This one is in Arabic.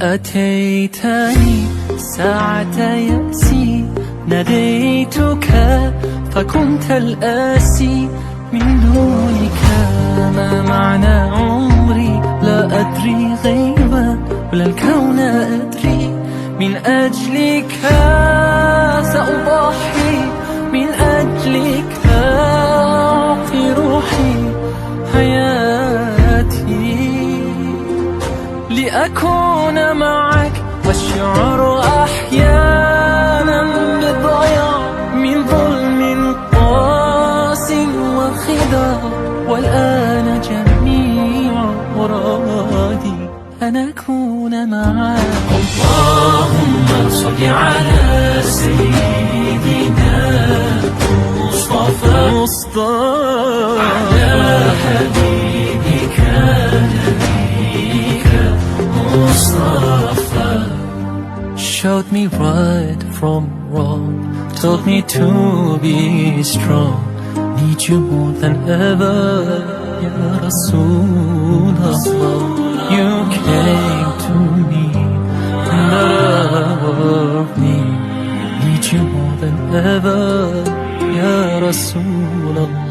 أتيتني ساعة يأسي ناديتك فكنت الآسي من دونك ما معنى عمري لا أدري غيبا ولا الكون أدري من أجلك سأضحي من أجلك أعطي روحي حياتي لأكون معك والشعر أحيانا بالضياع من ظلم قاس وخداع والآن جميع مرادي أن أكون معك. اللهم صل على سيدنا مصطفى على حبيبك نبيك مصطفى. Showed me right from wrong, told me to be strong. Need you more than ever, Ya Rasulullah. You came to me in the hour of need. Need you more than ever, Ya Rasulullah.